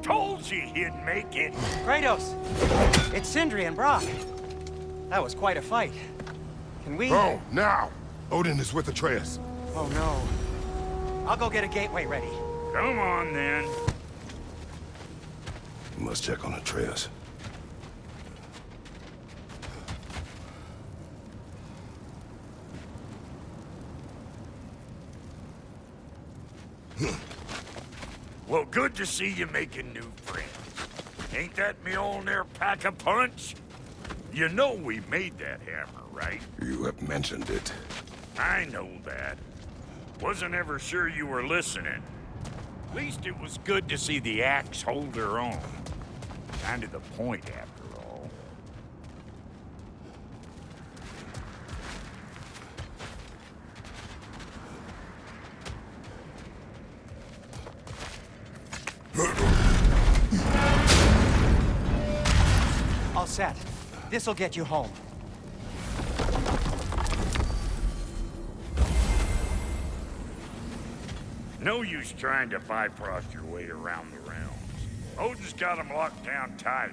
Told you he'd make it. Kratos! It's Sindri and Brock. That was quite a fight. Can we... Oh, now! Odin is with Atreus. Oh, no. I'll go get a gateway ready. Come on, then. You must check on Atreus. Well, good to see you making new friends. Ain't that Mjolnir pack a punch? You know we made that hammer, right? You have mentioned it. I know that. Wasn't ever sure you were listening. At least it was good to see the axe hold her own. Kind of the point, after all. All set. This'll get you home. No use trying to bifrost your way around the realms. Odin's got them locked down tight.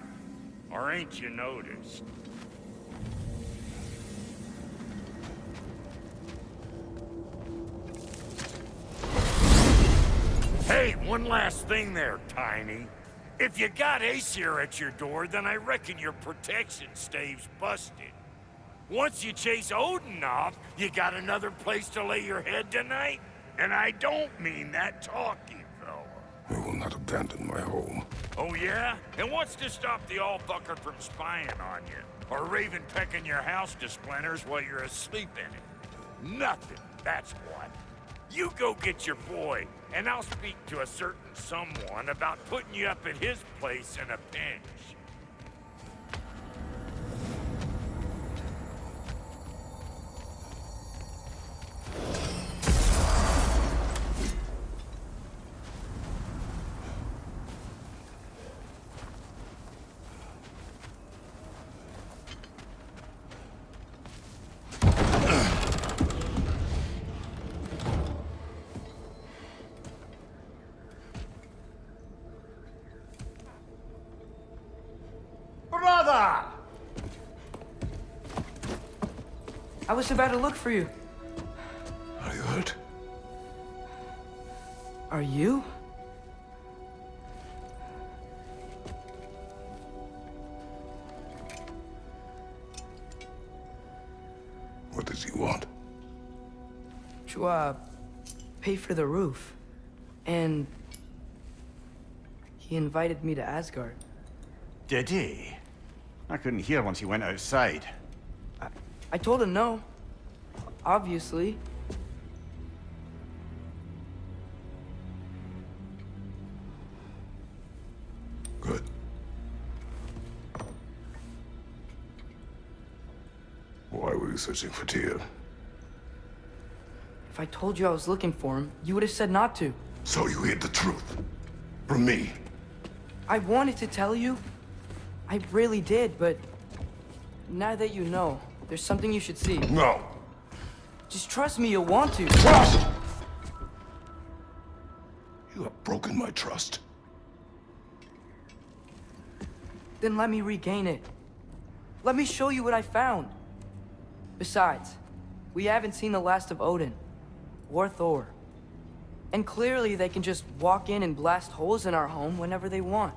Or ain't you noticed? Hey, one last thing there, Tiny. If you got Aesir at your door, then I reckon your protection stave's busted. Once you chase Odin off, you got another place to lay your head tonight? And I don't mean that talky fella. I will not abandon my home. Oh yeah? And what's to stop the all-fucker from spying on you? Or Raven pecking your house to splinters while you're asleep in it? Nothing, that's what. You go get your boy, and I'll speak to a certain someone about putting you up at his place in a pinch. Brother! I was about to look for you. Are you hurt? Are you? What does he want? To, pay for the roof. And... he invited me to Asgard. Did he? I couldn't hear once he went outside. I told him no. Obviously. Good. Why were you searching for Tyr? If I told you I was looking for him, you would have said not to. So you hid the truth. From me. I wanted to tell you. I really did, but... now that you know, there's something you should see. No. Just trust me, you'll want to. Trust! You have broken my trust. Then let me regain it. Let me show you what I found. Besides, we haven't seen the last of Odin. Or Thor. And clearly they can just walk in and blast holes in our home whenever they want.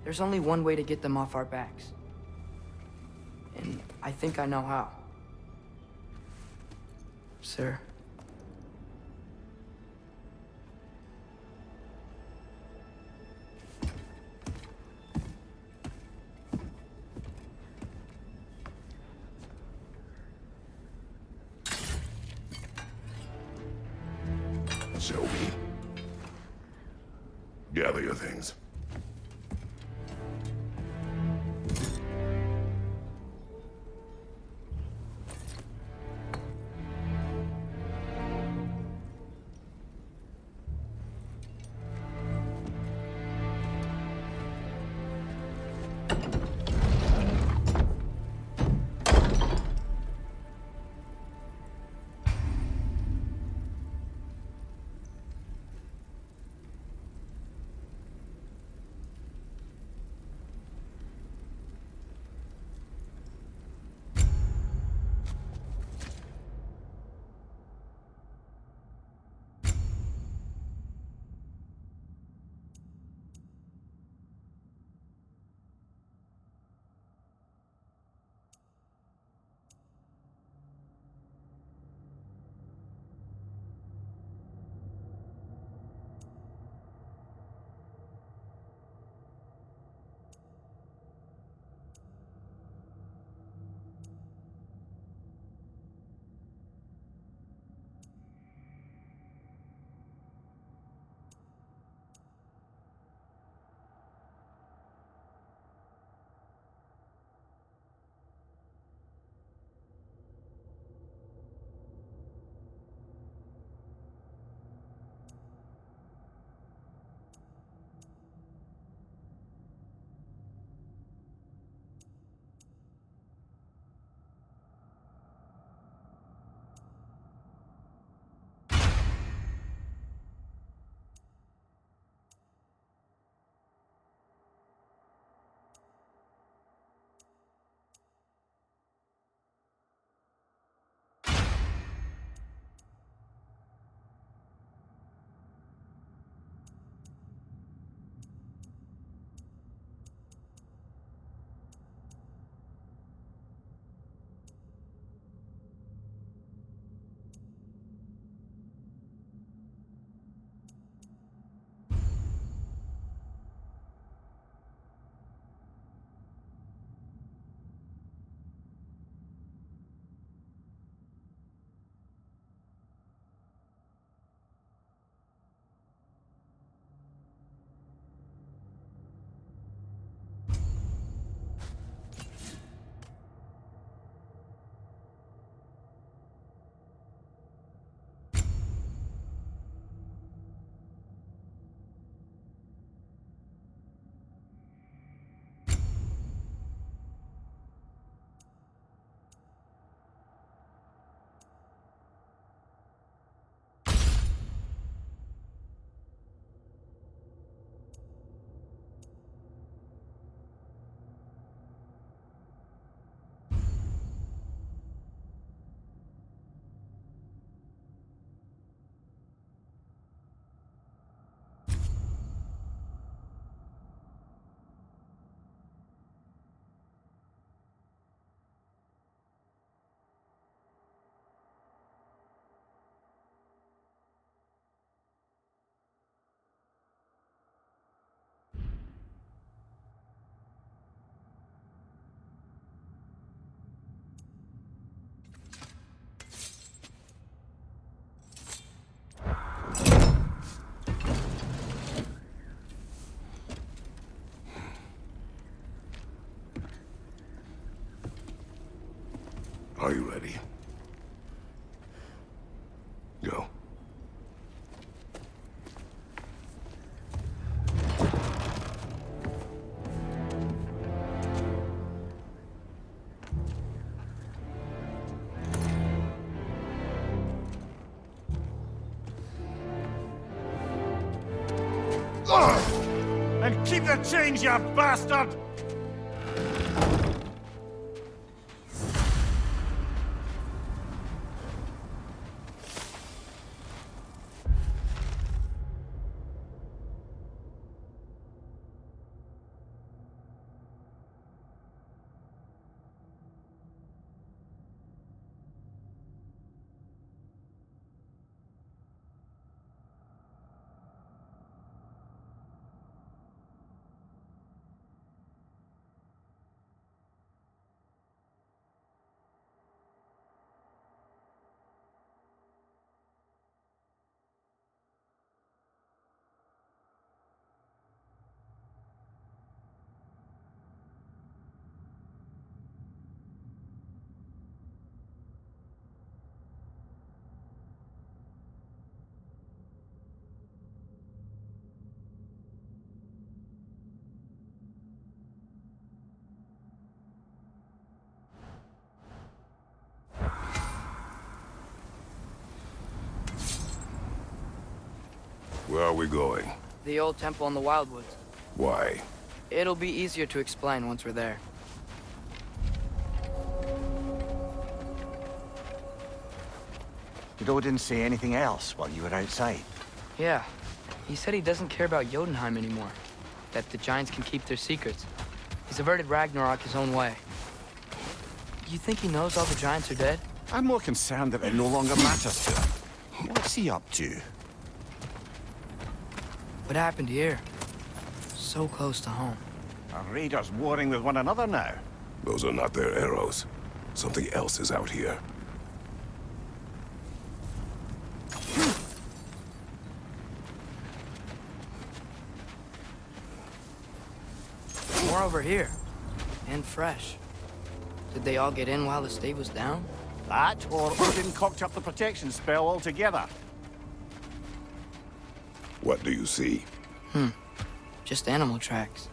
There's only one way to get them off our backs. And I think I know how. Sir. Shelby. Gather your things. Are you ready? Go. And keep the change, you bastard! Where are we going? The old temple in the Wildwoods. Why? It'll be easier to explain once we're there. Did Odin say anything else while you were outside? Yeah. He said he doesn't care about Jotunheim anymore. That the giants can keep their secrets. He's averted Ragnarok his own way. You think he knows all the giants are dead? I'm more concerned that it no longer matters to him. What's he up to? What happened here? So close to home. Are raiders warring with one another now? Those are not their arrows. Something else is out here. More over here. And fresh. Did they all get in while the stave was down? That, or Odin cocked up the protection spell altogether. What do you see? Just animal tracks.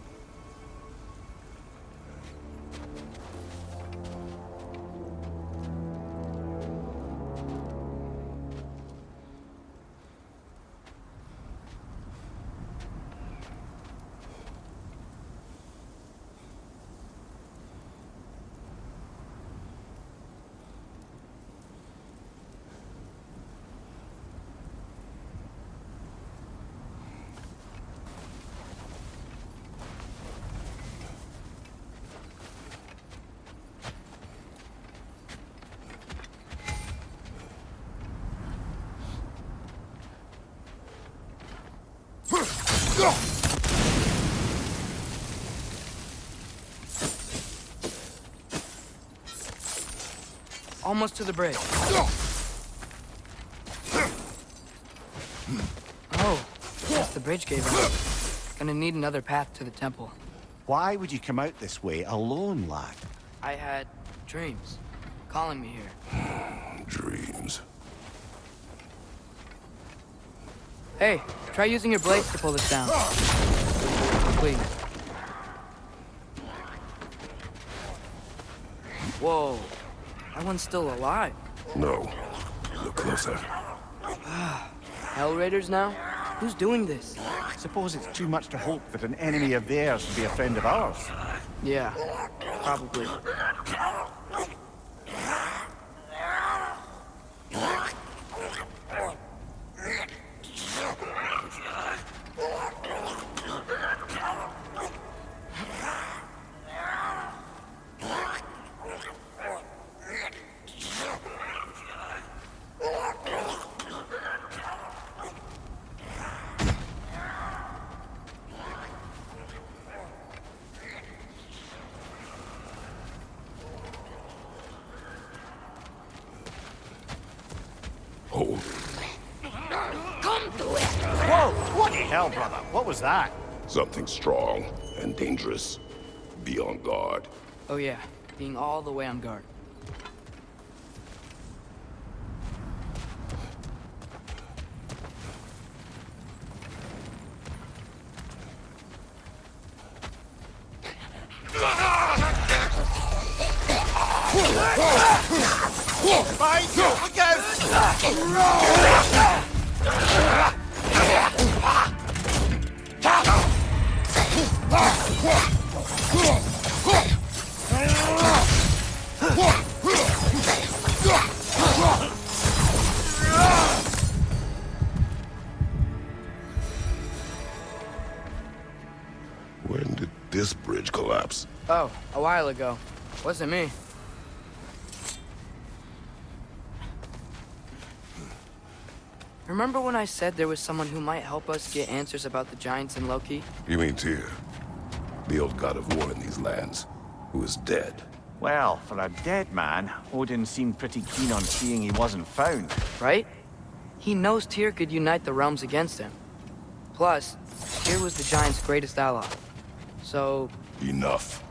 Almost to the bridge. Oh, guess the bridge gave out. Gonna need another path to the temple. Why would you come out this way alone, lad? I had dreams calling me here. Dreams. Hey, try using your blades to pull this down. Please. Whoa, that one's still alive. No. Look closer. Hell Raiders now? Who's doing this? Suppose it's too much to hope that an enemy of theirs would be a friend of ours. Yeah, probably. Hold. Whoa! What the hell, brother? What was that? Something strong and dangerous. Be on guard. Oh yeah, being all the way on guard. When did this bridge collapse? Oh, a while ago. Wasn't me. Remember when I said there was someone who might help us get answers about the giants and Loki? You mean Tyr, the old god of war in these lands, who is dead? Well, for a dead man, Odin seemed pretty keen on seeing he wasn't found. Right? He knows Tyr could unite the realms against him. Plus, Tyr was the giant's greatest ally. So... Enough.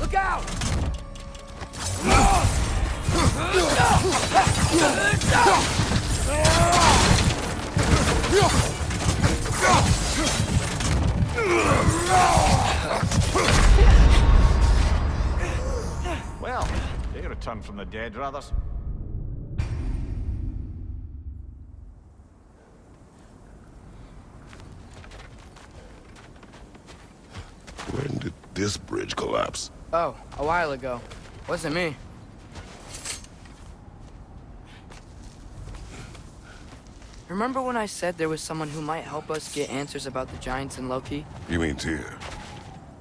Look out! Well, they returned from the dead, rather. When did this bridge collapse? Oh, a while ago. Wasn't me. Remember when I said there was someone who might help us get answers about the giants and Loki? You mean Tyr,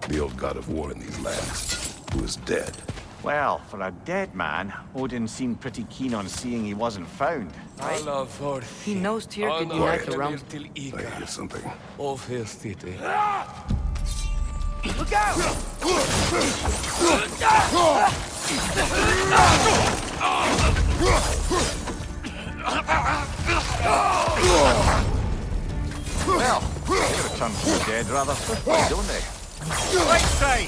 the old god of war in these lands, who is dead? Well, for a dead man, Odin seemed pretty keen on seeing he wasn't found. Right? He knows Tyr could unite the realms. I hear something. Look out! Well, they return from the dead rather swiftly, don't they? Right side!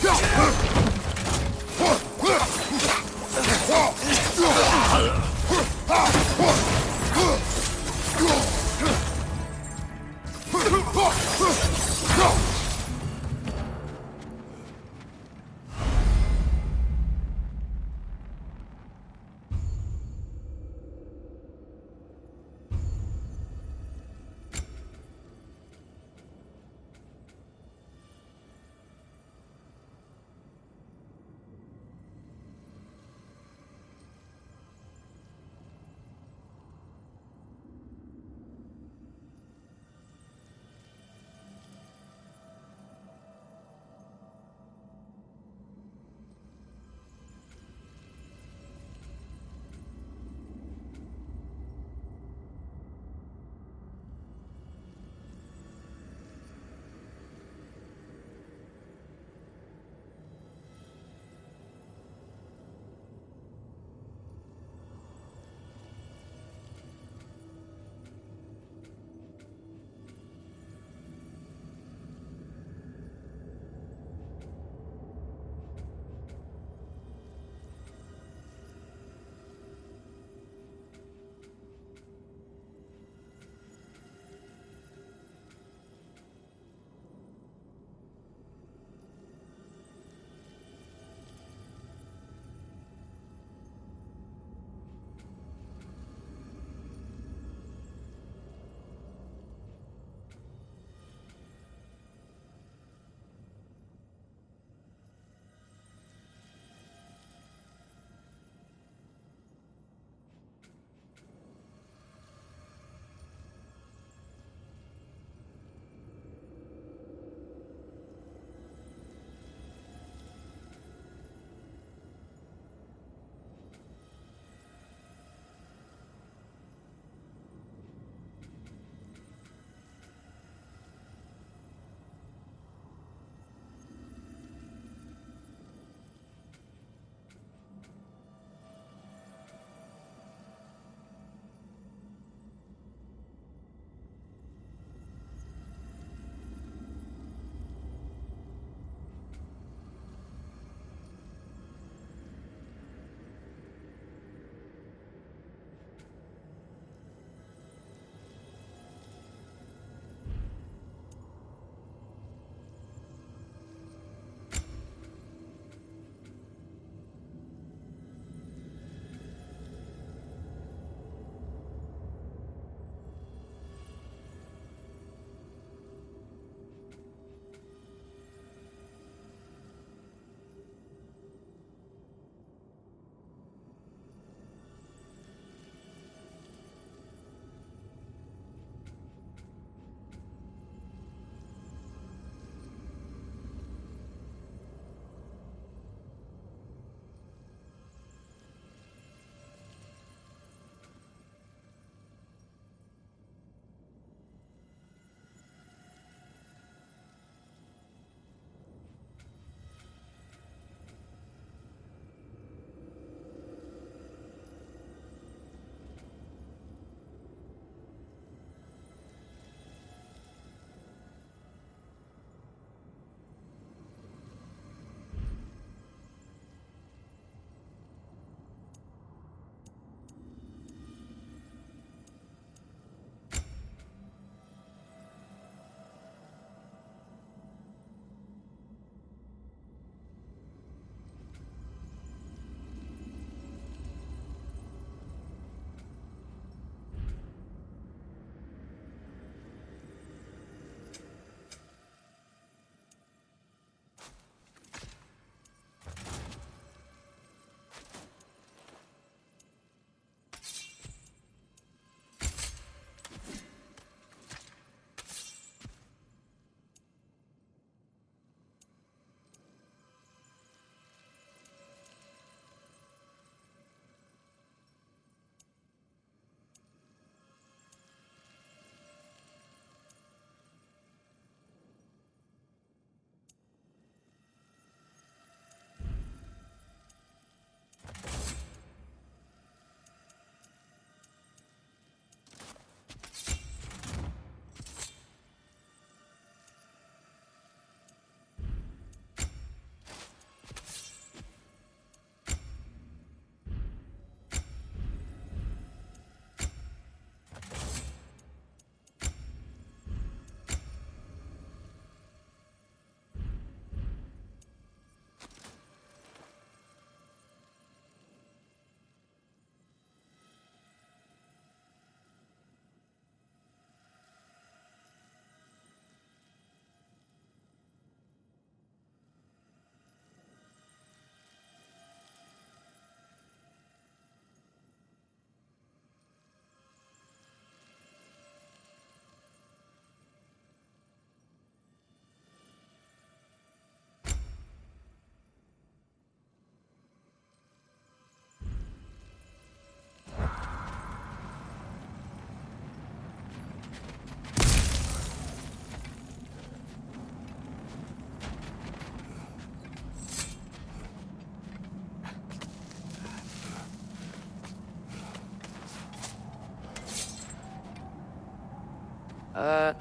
That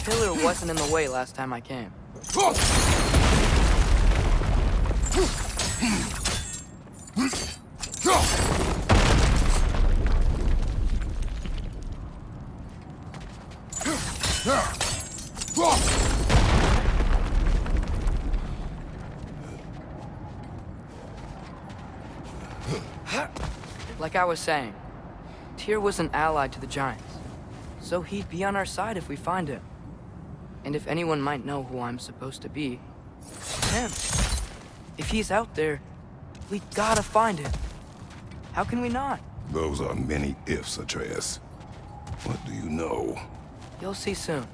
pillar wasn't in the way last time I came. Like I was saying, Tyr was an ally to the Giants, so he'd be on our side if we find him. And if anyone might know who I'm supposed to be, it's him. If he's out there, we gotta find him. How can we not? Those are many ifs, Atreus. What do you know? You'll see soon.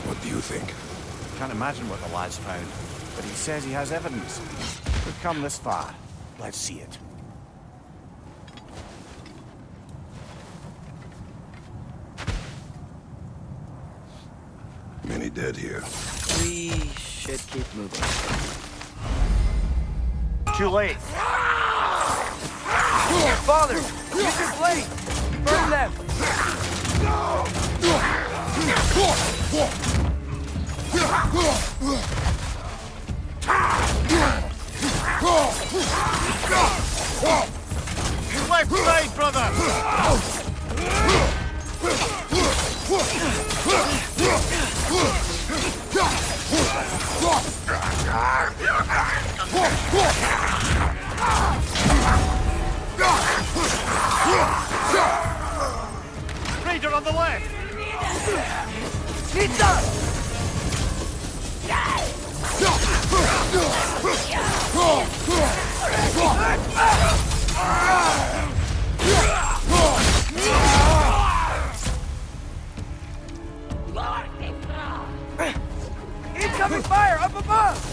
What do you think? Can't imagine what the lad's found, but he says he has evidence. We've come this far. Let's see it. Many dead here. We should keep moving. Too late. Father! Use your blade! Burn them! Left side, brother! Raider on the left! Pizza! Incoming fire up above!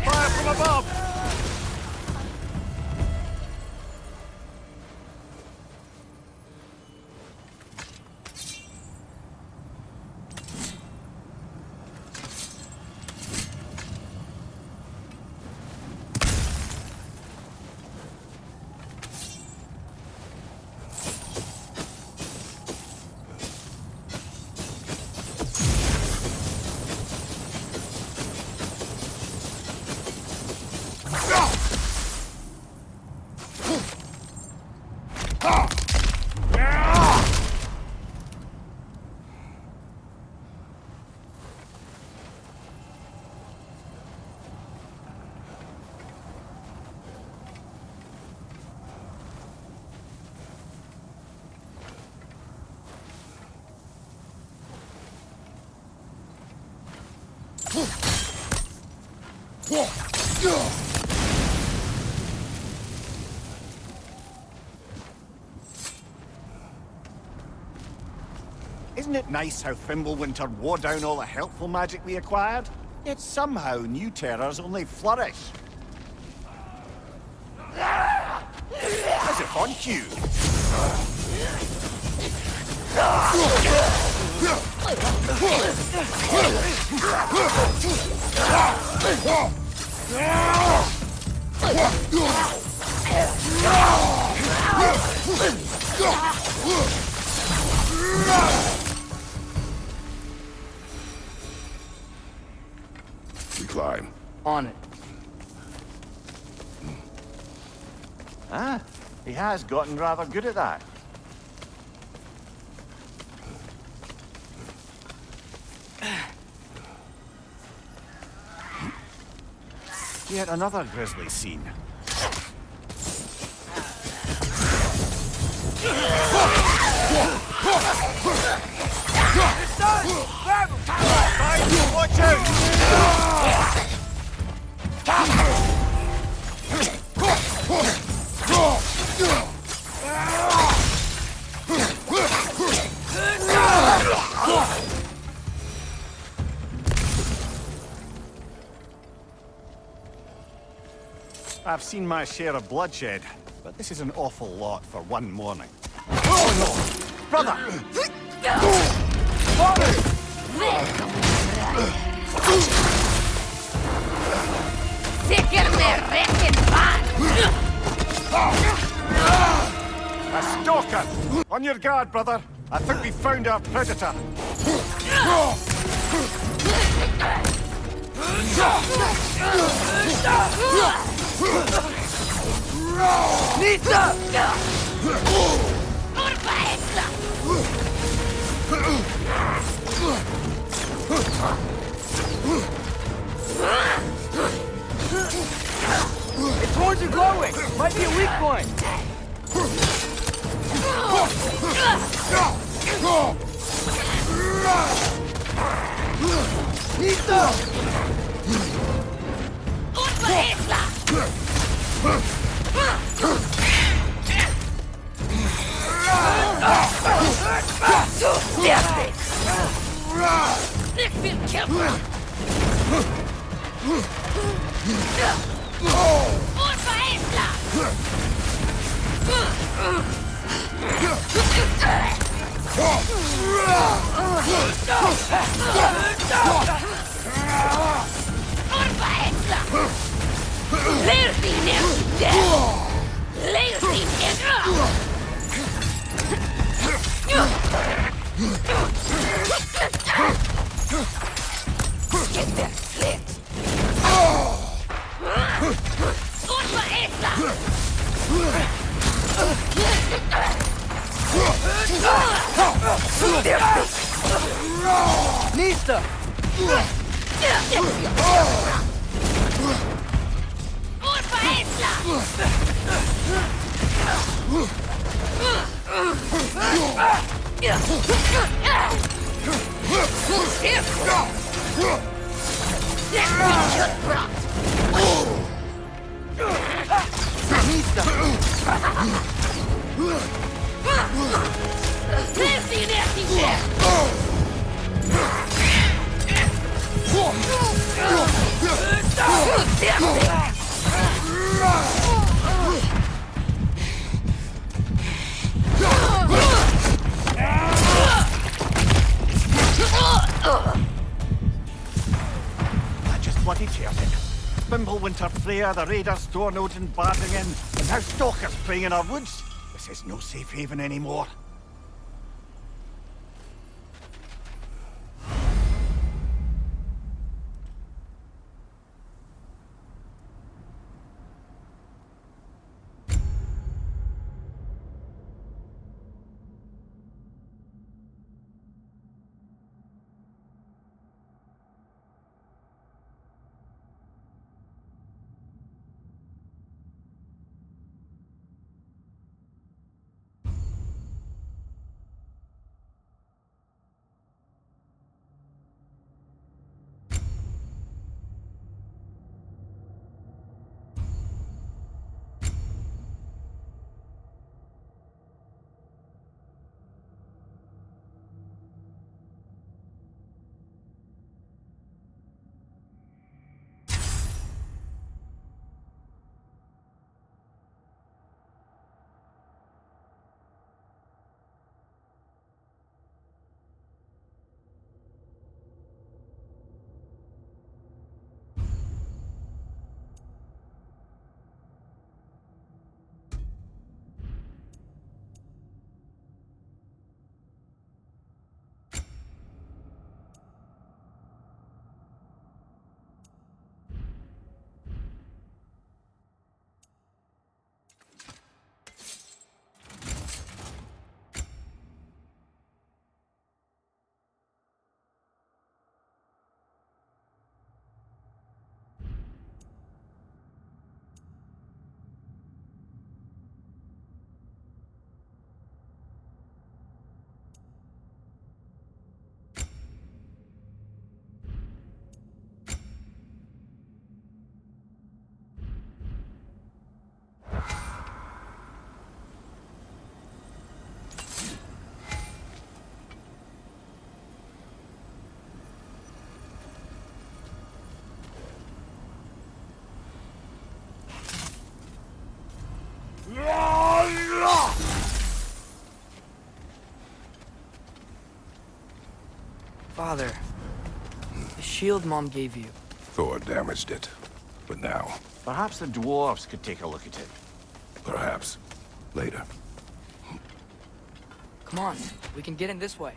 Fire from above! Isn't it nice how Fimbulwinter wore down all the helpful magic we acquired? Yet somehow new terrors only flourish. As if on you! We climb. On it. Ah, he has gotten rather good at that. Yet another grisly scene. Watch out! I've seen my share of bloodshed, but this is an awful lot for one morning. Oh no! Brother! A stalker! On your guard, brother! I think we found our predator! Its horns are glowing! Might be a weak point! Nista! I just bloody teared it. Winter Freya, the raiders, Storm Odin barging in, and now stalkers preying in our woods. This is no safe haven anymore. Father, the shield Mom gave you. Thor damaged it. But now, Perhaps the dwarves could take a look at it. perhaps, later. Come on, we can get in this way.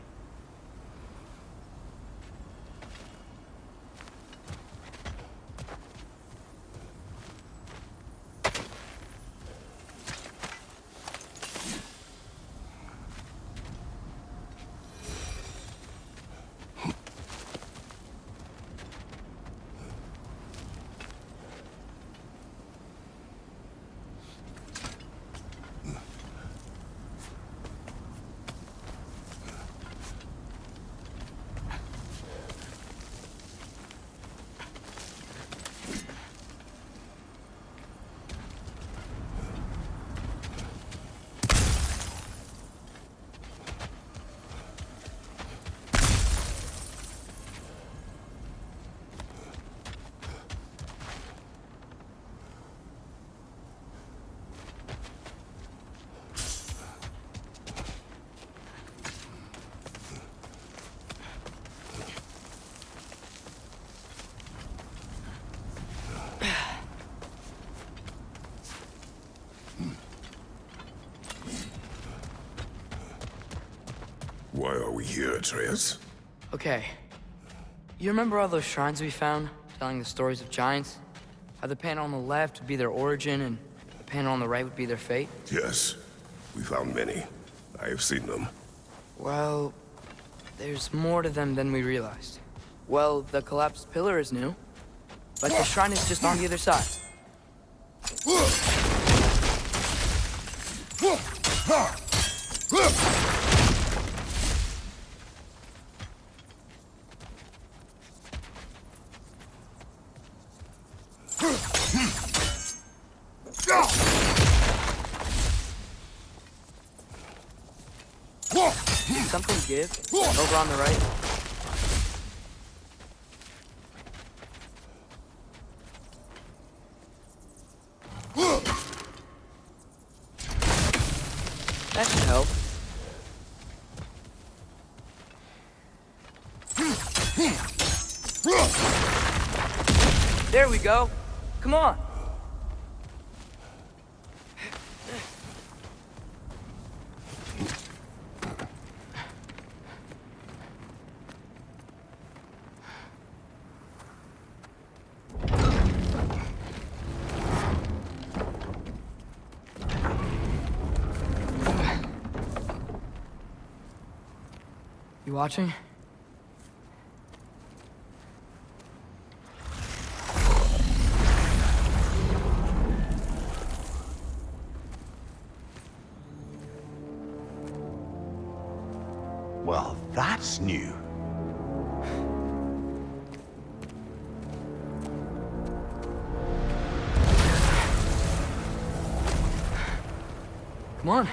Why are we here, Atreus? Okay. You remember all those shrines we found, telling the stories of giants? How the panel on the left would be their origin, and the panel on the right would be their fate? Yes. We found many. I have seen them. Well, there's more to them than we realized. Well, the collapsed pillar is new, but the shrine is just on the other side. Did something give? Over on the right? That should help. There we go. Come on. You watching? Well, that's new. Come on.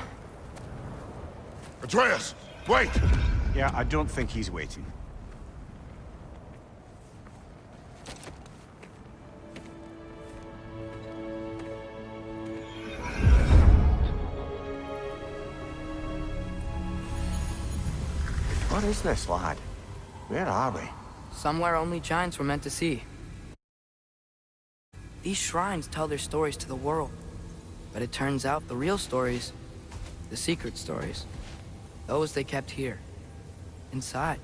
Atreus! Wait! Yeah, I don't think he's waiting. What is this, lad? Where are we? Somewhere only giants were meant to see. These shrines tell their stories to the world. But it turns out the real stories, the secret stories, those they kept here, inside.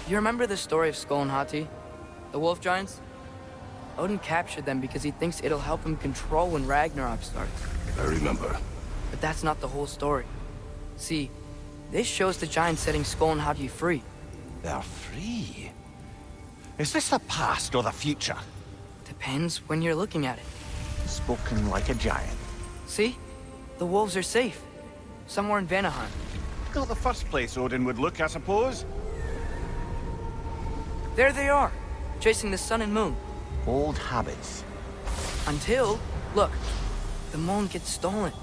You remember the story of Skull and Hati, the wolf giants? Odin captured them because he thinks it'll help him control when Ragnarök starts. I remember. But that's not the whole story. See, this shows the giants setting Skull and Hati free. They're free. Is this the past or the future? Depends when you're looking at it. Spoken like a giant. See? The wolves are safe. Somewhere in Vanaheim. Not the first place Odin would look, I suppose. There they are, chasing the sun and moon. Old habits. Until, look, the moon gets stolen.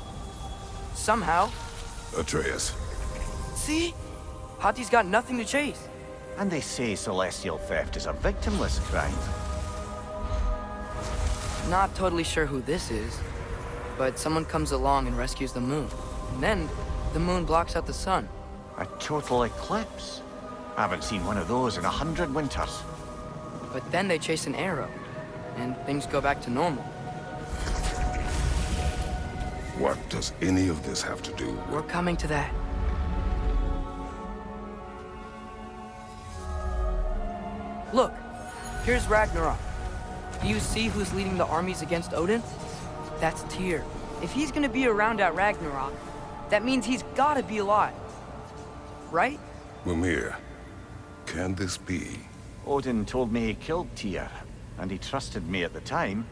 Somehow. Atreus. See? Hati's got nothing to chase. And they say celestial theft is a victimless crime. Not totally sure who this is, but someone comes along and rescues the moon. And then, the moon blocks out the sun. A total eclipse. Haven't seen one of those in 100 winters. But then they chase an arrow, and things go back to normal. What does any of this have to do with... We're coming to that. Look, here's Ragnarok. Do you see who's leading the armies against Odin? That's Tyr. If he's gonna be around at Ragnarok, that means he's gotta be alive. Right? Mimir, can this be? Odin told me he killed Tyr, and he trusted me at the time,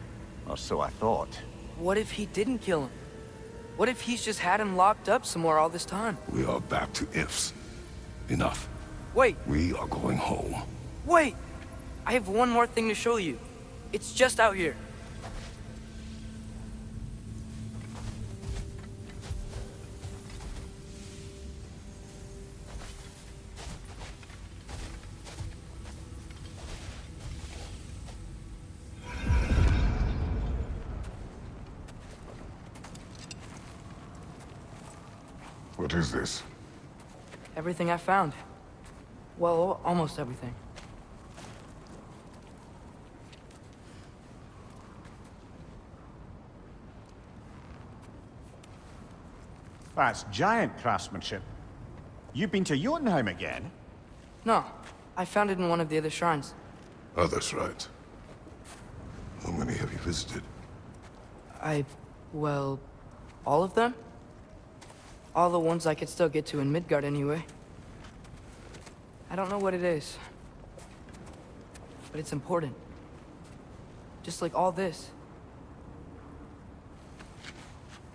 or so I thought. What if he didn't kill him? What if he's just had him locked up somewhere all this time? We are back to ifs. Enough. Wait, We are going home. wait! I have one more thing to show you. It's just out here. What is this? Everything I found. Well, almost everything. That's giant craftsmanship. You've been to Jotunheim again? No, I found it in one of the other shrines. Other shrines. How many have you visited? Well, all of them? All the ones I could still get to in Midgard anyway. I don't know what it is. But it's important. Just like all this.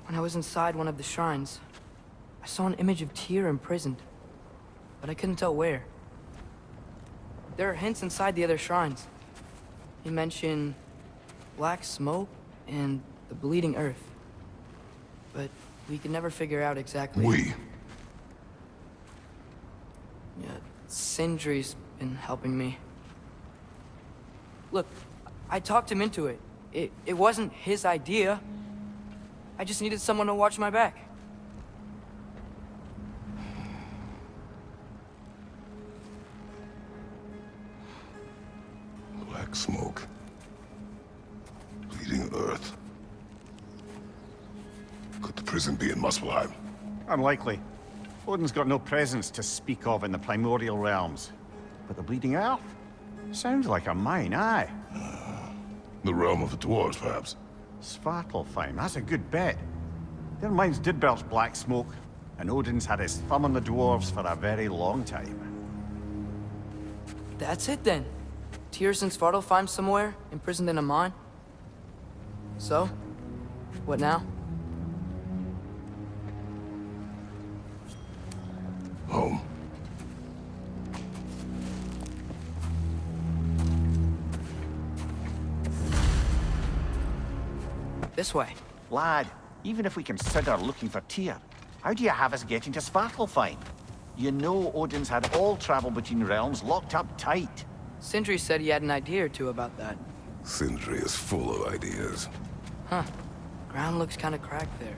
When I was inside one of the shrines, I saw an image of Tyr imprisoned. But I couldn't tell where. There are hints inside the other shrines. They mention black smoke and the bleeding earth. But we could never figure out exactly. We. Yeah, Sindri's been helping me. Look, I talked him into it. It wasn't his idea. I just needed someone to watch my back. Black smoke. Bleeding earth. Could the prison be in Muspelheim? Unlikely. Odin's got no presence to speak of in the primordial realms. But the bleeding earth? Sounds like a mine, aye. The realm of the dwarves, perhaps. Svartalfheim, that's a good bet. Their mines did belch black smoke, and Odin's had his thumb on the dwarves for a very long time. That's it then. Tyr's in Svartalfheim somewhere, imprisoned in a mine. So, what now? Home. This way. Lad, even if we consider looking for Tyr, how do you have us getting to Svartalfheim? You know Odin's had all travel between realms locked up tight. Sindri said he had an idea or two about that. Sindri is full of ideas. Huh. Ground looks kind of cracked there.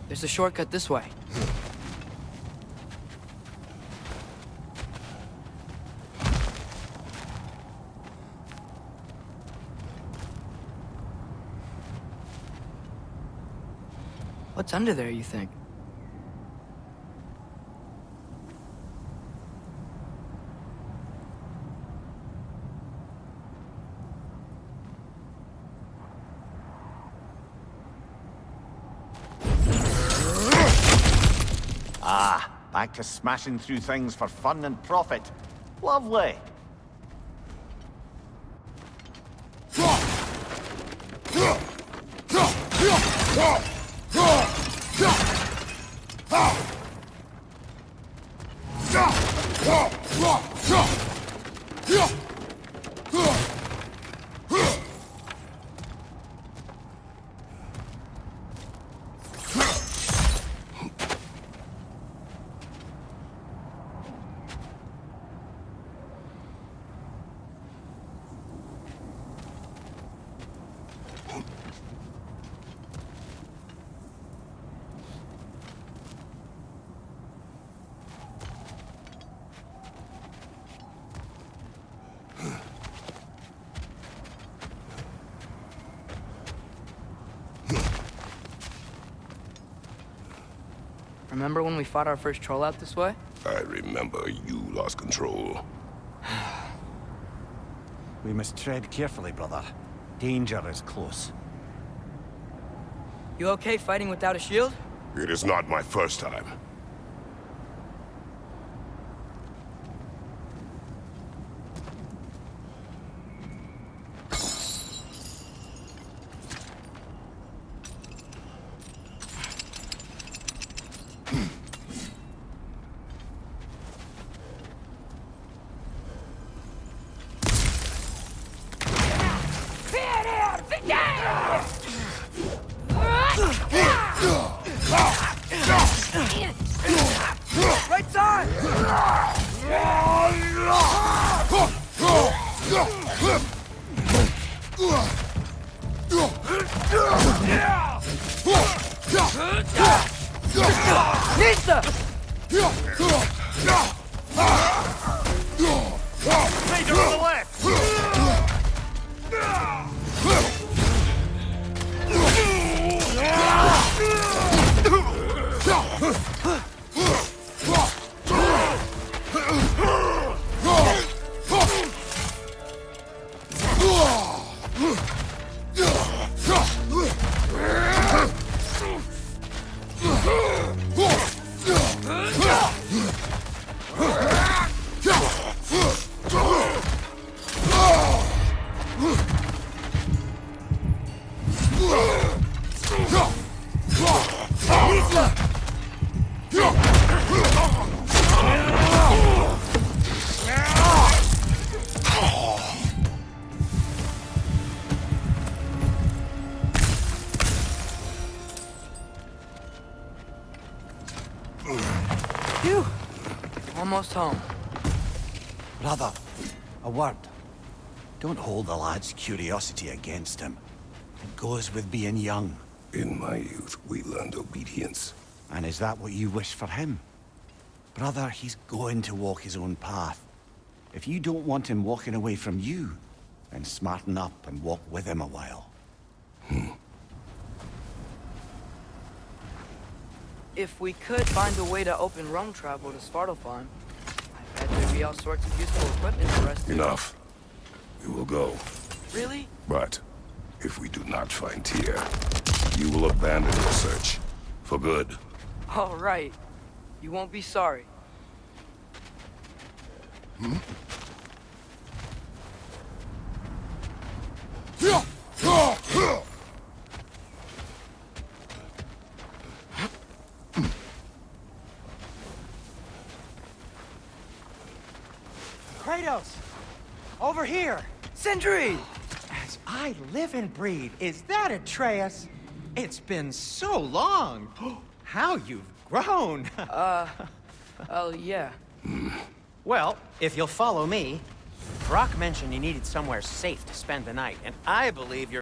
There's a shortcut this way. What's under there, you think? Ah, back to smashing through things for fun and profit. Lovely. Remember when we fought our first troll out this way? I remember you lost control. We must tread carefully, brother. Danger is close. You okay fighting without a shield? It is not my first time. Right side! Nista! Leader on the left! Phew. Almost home. Brother, a word. Don't hold the lad's curiosity against him. It goes with being young. In my youth, we learned obedience. And is that what you wish for him? Brother, he's going to walk his own path. If you don't want him walking away from you, then smarten up and walk with him a while. If we could find a way to open roam travel to Svartalfheim, I bet there'd be all sorts of useful equipment for us to... Enough. We will go. Really? But if we do not find Tyr, you will abandon your search. For good. All right. You won't be sorry. Kratos! Over here! Sindri! As I live and breathe, is that Atreus? It's been so long! How you've grown! Oh, yeah. Well, if you'll follow me, Brock mentioned you needed somewhere safe to spend the night, and I believe you're